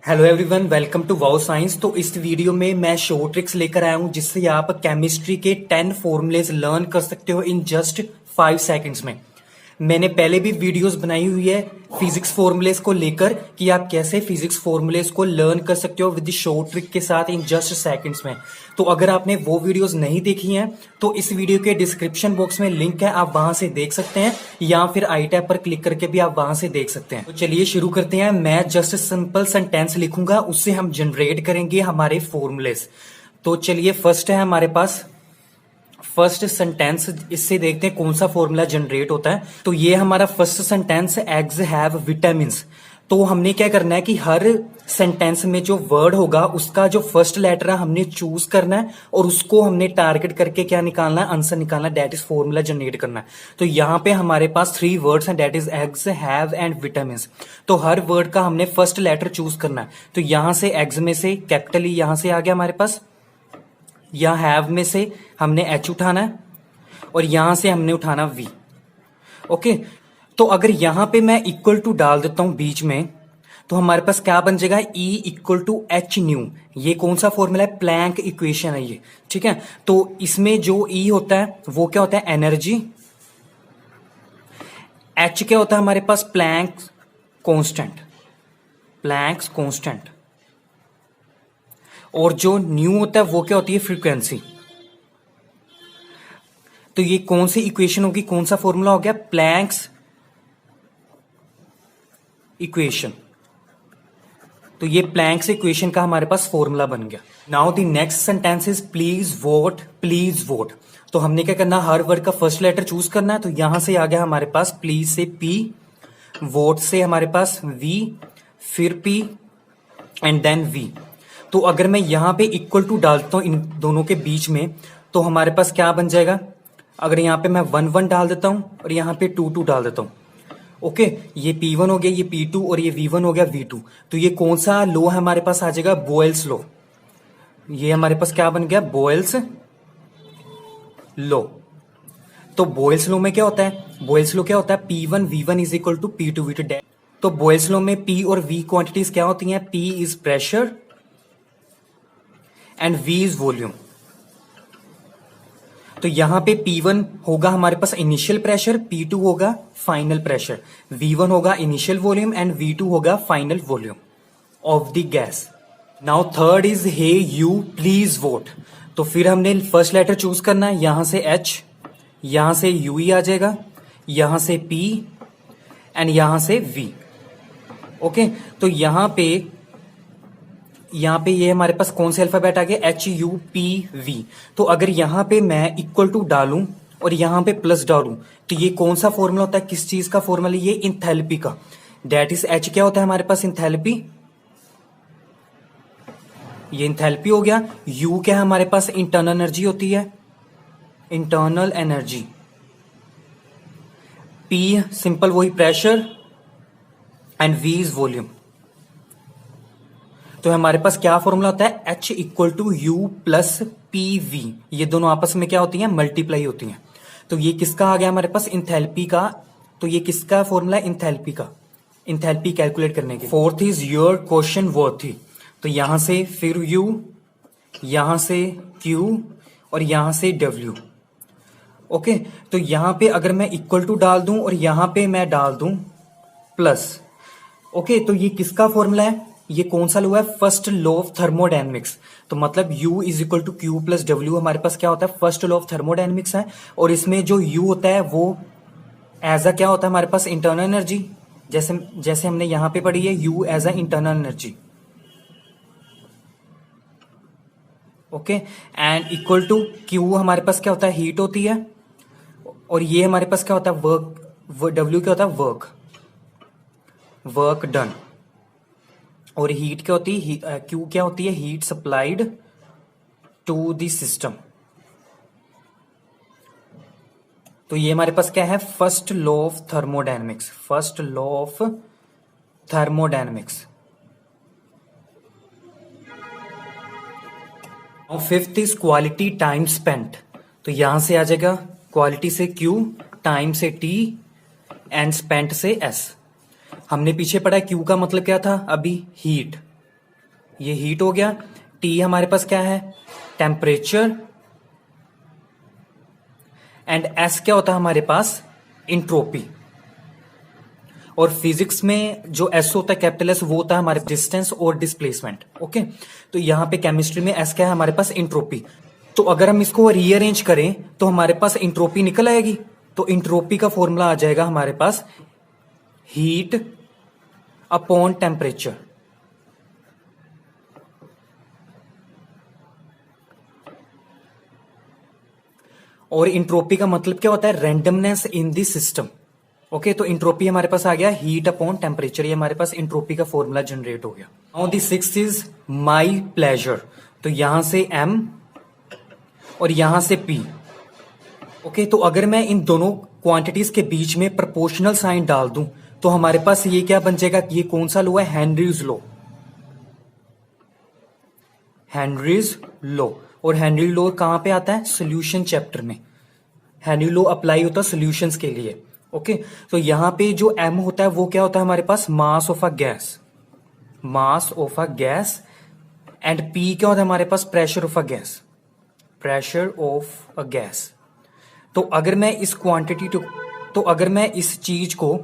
Hello everyone, welcome to wow science. तो इस video में मैं शॉर्ट ट्रिक्स लेकर आया हूं जिससे आप केमिस्ट्री के 10 फॉर्मूलेज लर्न कर सकते हो इन जस्ट 5 सेकंड्स में। मैंने पहले भी वीडियोस बनाई हुई है फिजिक्स फॉर्मूलेज को लेकर कि आप कैसे फिजिक्स फॉर्मूलेज को लर्न कर सकते हो विद शॉर्ट ट्रिक के साथ इन जस्ट सेकंड्स में। तो अगर आपने वो वीडियोस नहीं देखी हैं तो इस वीडियो के डिस्क्रिप्शन बॉक्स में लिंक है, आप वहां से देख सकते हैं, या फिर आई टैब पर क्लिक करके भी आप वहां से देख सकते हैं। तो चलिए शुरू करते हैं। मैं जस्ट सिंपल सेंटेंस लिखूंगा, उससे हम जनरेट करेंगे हमारे फॉर्मूलेज। तो चलिए फर्स्ट है हमारे पास फर्स्ट सेंटेंस, इससे देखते हैं कौन सा फॉर्मूला जनरेट होता है। तो ये हमारा first sentence, eggs have vitamins. तो हमने क्या करना है कि हर सेंटेंस में जो वर्ड होगा उसका जो फर्स्ट लेटर है हमने चूज करना है और उसको हमने टारगेट करके क्या निकालना है, आंसर निकालना है, दैट इज फॉर्मूला जनरेट करना है। तो यहाँ पे हमारे पास 3 वर्ड्स हैं, that is eggs have and vitamins. तो हर वर्ड का हमने फर्स्ट लेटर चूज करना है। तो यहां से एग्स में से कैपिटल ई यहां से आ गया हमारे पास, या हैव में से हमने एच उठाना है और यहां से हमने उठाना वी। ओके, तो अगर यहां पे मैं इक्वल टू डाल देता हूं बीच में तो हमारे पास क्या बन जाएगा, E equal to h nu. ये कौन सा फॉर्मूला है, प्लैंक इक्वेशन है ये, ठीक है। तो इसमें जो E होता है वो क्या होता है, एनर्जी। H क्या होता है हमारे पास, प्लैंक कांस्टेंट, प्लैंक्स कांस्टेंट। और जो न्यू होता है वो क्या होती है, फ्रीक्वेंसी। तो ये कौन सी इक्वेशन होगी, कौन सा फॉर्मूला हो गया, प्लैंक्स इक्वेशन। तो ये प्लैंक्स इक्वेशन का हमारे पास फॉर्मूला बन गया। Now the next sentence is please vote, please vote. तो हमने क्या करना, हर वर्ड का फर्स्ट लेटर चूज करना है। तो यहां से आ गया हमारे पास प्लीज से पी, वोट से हमारे पास वी, फिर पी एंड देन वी। तो अगर मैं यहां पे इक्वल टू डालता हूं इन दोनों के बीच में तो हमारे पास क्या बन जाएगा, अगर यहां पे मैं 1 1 डाल देता हूं और यहां पे 2 2 डाल देता हूं, ओके, ये P1 हो गया, ये P2 और ये V1 हो गया V2। तो ये कौन सा लॉ है हमारे पास आ जाएगा, बोयल्स लॉ। ये हमारे पास क्या बन गया, बोयल्स लॉ। तो बोयल्स लॉ में क्या होता है, बोयल्स लॉ क्या होता है, P1 V1 is equal to P2 V2। तो बोयल्स लॉ में P और V क्वांटिटीज क्या होती हैं, P is pressure and V is volume. तो यहां पे P1 होगा हमारे पास इनिशियल प्रेशर, P2 होगा फाइनल प्रेशर, V1 होगा इनिशियल वॉल्यूम एंड V2 होगा final volume of the gas. Now third is hey you please vote. तो फिर हमने फर्स्ट लेटर चूज करना है, यहां से H, यहां से U ही आ जाएगा, यहां से P एंड यहां से V। ओके, तो यहां पे ये हमारे पास कौन से अल्फाबेट आ गए, HUPV। तो अगर यहां पे मैं इक्वल टू डालूं और यहां पे प्लस डालूं तो ये कौन सा फॉर्मूला होता है, किस चीज का फॉर्मूला, ये इंथैल्पी का। दैट इज H क्या होता है हमारे पास, इंथैल्पी, ये इंथैल्पी हो गया। U क्या है हमारे पास, इंटरनल एनर्जी होती है, इंटरनल एनर्जी। P सिंपल वही pressure and V is volume. तो हमारे पास क्या फॉर्मूला होता है, H equal to U plus PV। ये दोनों आपस में क्या होती हैं, मल्टीप्लाई होती हैं। तो ये किसका आ गया हमारे पास, इंथैल्पी का। तो ये किसका फॉर्मूला है, इंथैल्पी का, इंथैल्पी कैलकुलेट करने के। Fourth is your question worthy. तो यहां से फिर U, यहां से Q और यहां से W। ओके, तो यहां पे अगर मैं इक्वल टू डाल दूं और यहां पे मैं डाल दूं प्लस, ओके, तो ये किसका फॉर्मूला है, ये कौन सा लॉ है, फर्स्ट लॉ ऑफ थर्मोडायनेमिक्स। तो मतलब U is equal to Q plus W हमारे पास क्या होता है, फर्स्ट लॉ ऑफ थर्मोडायनेमिक्स है। और इसमें जो U होता है वो एज अ क्या होता है हमारे पास, इंटरनल एनर्जी। जैसे हमने यहां पे पढ़ी है, U as a internal energy. Okay, and equal to Q हमारे पास क्या होता है, हीट होती है। और ये हमारे पास क्या होता है, वर्क। W क्या होता है, वर्क, वर्क डन। और हीट क्या होती है, Q क्या होती है, heat supplied to the system. तो ये हमारे पास क्या है, first law of thermodynamics, first law of thermodynamics. और fifth is quality time spent. तो यहां से आ जाएगा क्वालिटी से Q, टाइम से T एंड स्पेंट से S। हमने पीछे पढ़ा Q का मतलब क्या था, अभी हीट, ये हीट हो गया। टी हमारे पास क्या है, टेम्परेचर। एंड एस क्या होता है हमारे पास, इंट्रोपी। और फिजिक्स में जो एस होता है कैपिटल एस, वो होता है हमारे डिस्टेंस और डिस्प्लेसमेंट। ओके, तो यहां पे केमिस्ट्री में एस क्या है हमारे पास, इंट्रोपी। तो अगर हम इसको रीअरेंज करें तो हमारे पास इंट्रोपी निकल आएगी। तो इंट्रोपी का फॉर्मूला आ जाएगा हमारे पास हीट अपॉन टेम्परेचर। और इंट्रोपी का मतलब क्या होता है, randomness in the system. Okay, तो इंट्रोपी हमारे पास आ गया हीट अपॉन टेम्परेचर, ये हमारे पास इंट्रोपी का फॉर्मूला जनरेट हो गया। Now the sixth is my pleasure. तो यहां से एम और यहां से पी। ओके, तो अगर मैं इन दोनों क्वांटिटीज के बीच में प्रोपोर्शनल साइन डाल दूं तो हमारे पास ये क्या बन जाएगा, ये कौन सा लॉ है, हेनरीज लॉ। Henry's law. और हेनरी लॉ कहां पे आता है, सोल्यूशन चैप्टर में। हेनरी लॉ अप्लाई होता है सोल्यूशंस के लिए। ओके, तो यहां पे जो एम होता है वो क्या होता है हमारे पास, mass of a gas, mass of a gas. And P क्या होता है हमारे पास, pressure of a gas, pressure of a gas. तो अगर मैं इस क्वांटिटी तो अगर मैं इस चीज को,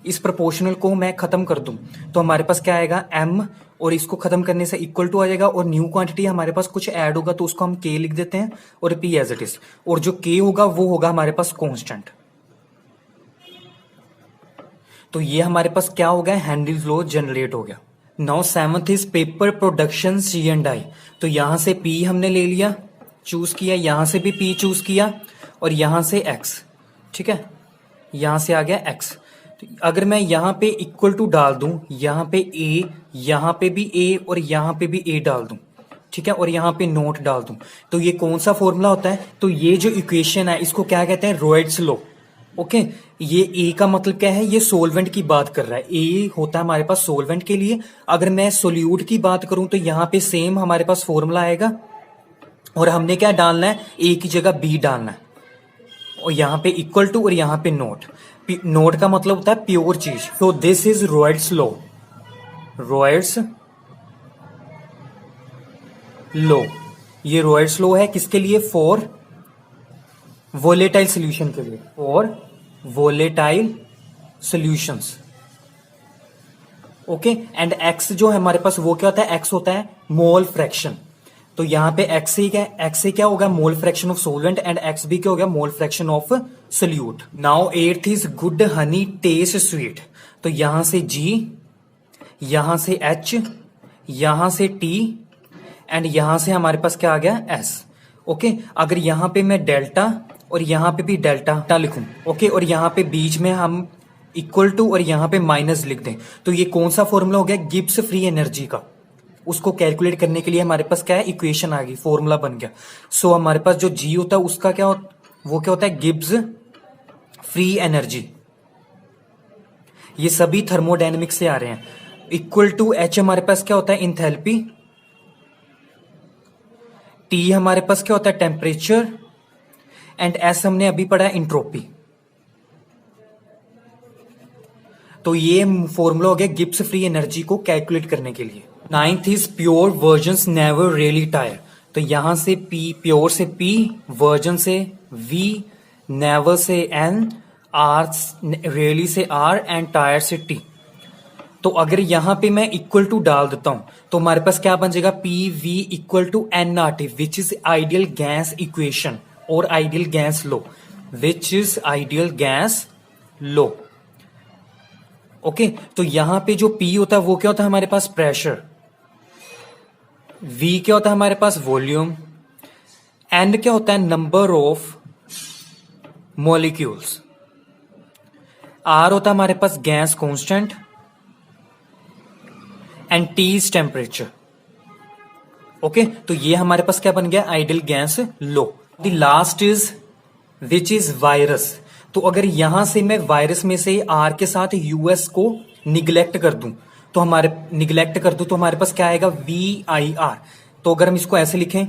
इस प्रोपोर्शनल को मैं खत्म कर दूं तो हमारे पास क्या आएगा, एम, और इसको खत्म करने से इक्वल टू आ जाएगा। और न्यू क्वांटिटी हमारे पास कुछ ऐड होगा तो उसको हम के लिख देते हैं और पी एज इट इज। और जो के होगा वो होगा हमारे पास कांस्टेंट। तो ये हमारे पास क्या हो गया, हेनरीज लॉ जनरेट हो गया। Now seventh is paper production C and I. तो यहां से पी हमने ले लिया, चूज किया, यहां से भी पी चूज किया, और यहां से एक्स। ठीक है, यहां से आ गया एक्स। तो अगर मैं यहां पे इक्वल टू डाल दूं, यहां पे ए, यहां पे भी ए, और यहां पे भी ए डाल दूं, ठीक है, और यहां पे नोट डाल दूं, तो ये कौन सा फॉर्मूला होता है, तो ये जो इक्वेशन है इसको क्या कहते हैं, रॉयड्स लॉ। ओके, ये ए का मतलब क्या है, ये सोलवेंट की बात कर रहा है। ए होता है हमारे पास सोलवेंट के लिए। अगर मैं सोल्यूट की बात करूं तो यहां पे सेम हमारे पास फॉर्मूला आएगा, और हमने क्या डालना है, ए की जगह बी डालना है, और यहां पे इक्वल टू और यहां पे नोट। नोट का मतलब होता है प्योर चीज। तो दिस इज रॉयड्स लॉ, रॉयड्स लॉ। ये रॉयड्स लॉ है किसके लिए, फॉर वोलेटाइल सोल्यूशन के लिए, for volatile solutions. Okay, and x जो है हमारे पास वो क्या होता है, एक्स होता है मोल फ्रैक्शन। तो यहां पे एक्स से क्या, एक्स से क्या होगा, mole fraction of solvent, and x भी क्या हो गया, mole fraction of solute. Now eighth is good Honey test sweet. तो यहां से जी, यहां से एच, यहां से टी, एंड यहां से हमारे पास क्या आ गया, एस। ओके, अगर यहां पे मैं डेल्टा और यहां पे भी डेल्टा लिखूं, ओके, और यहां पे बीच में हम इक्वल टू और यहां पे माइनस लिख दें, तो ये कौन सा फॉर्मूला हो गया, गिब्स फ्री एनर्जी का। उसको कैलकुलेट करने के लिए हमारे पास क्या है, इक्वेशन आ गई, फॉर्मूला बन गया। सो हमारे पास जो जी होता है उसका क्या वो क्या होता है, गिब्स फ्री एनर्जी। ये सभी थर्मोडायनेमिक्स से आ रहे हैं। इक्वल टू एच हमारे पास क्या होता है, इंथैल्पी। टी हमारे पास क्या होता है, टेम्परेचर, एंड एस हमने अभी पढ़ा है, इंट्रोपी। तो ये फॉर्मूला हो गया गिब्स फ्री एनर्जी को कैलकुलेट करने के लिए। Ninth is pure virgins never really tire. तो यहां से पी, प्योर से पी, वर्जन से वी, नेवर से एन, आर, रियली से आर, एंड टायर से टी। तो अगर यहां पे मैं इक्वल टू डाल देता हूं तो हमारे पास क्या बन जाएगा, P V equal to N R T, which is ideal gas equation और ideal gas law, which is ideal gas law. Okay, तो यहां पे जो पी होता है वो क्या होता है हमारे पास, प्रेशर। वी क्या होता है हमारे पास, वॉल्यूम। एन क्या होता है, नंबर ऑफ मॉलिक्यूल्स। आर होता है हमारे पास gas constant, and T is temperature. Okay, तो ये हमारे पास क्या बन गया, ideal gas law. The last is which is virus. तो अगर यहां से मैं वायरस में से आर के साथ यूएस को निग्लेक्ट कर दूं तो हमारे पास क्या आएगा, वी आई आर। तो अगर हम इसको ऐसे लिखें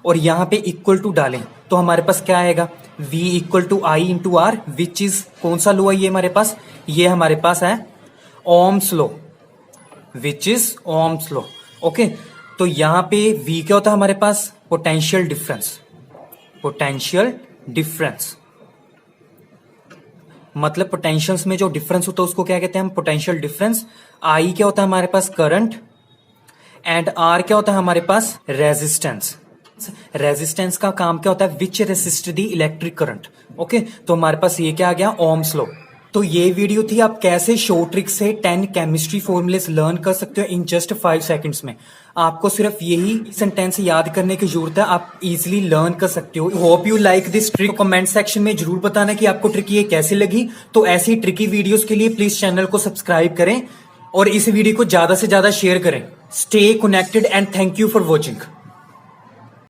और यहां पे इक्वल टू डालें तो हमारे पास क्या आएगा, v equal to I into R, which is कौन सा लॉ है ये हमारे पास, ये हमारे पास है Ohm's law. Which is Ohm's law. Okay, तो यहां पे V क्या होता है हमारे पास, पोटेंशियल डिफरेंस। पोटेंशियल डिफरेंस मतलब पोटेंशियल्स में जो डिफरेंस होता है उसको क्या कहते हैं हम, पोटेंशियल डिफरेंस। I क्या होता है हमारे पास, करंट। एंड R क्या होता है हमारे पास, रेजिस्टेंस। रेजिस्टेंस का काम क्या होता है, which resist the electric current. Okay, तो हमारे पास ये क्या आ गया, ओम्स लॉ। तो ये वीडियो थी आप कैसे शॉर्ट ट्रिक से 10 केमिस्ट्री फॉर्मूलेस लर्न कर सकते हो इन जस्ट 5 सेकंड्स में। आपको सिर्फ यही सेंटेंस याद करने की जरूरत है, आप इजीली लर्न कर सकते हो। Hope you like this trick. Comment section में जरूर बताना कि आपको ट्रिक ये कैसी लगी। तो ऐसी ट्रिकी वीडियोस के लिए प्लीज चैनल को सब्सक्राइब करें और इस वीडियो को ज्यादा से ज्यादा शेयर करें। Stay connected and thank you for watching.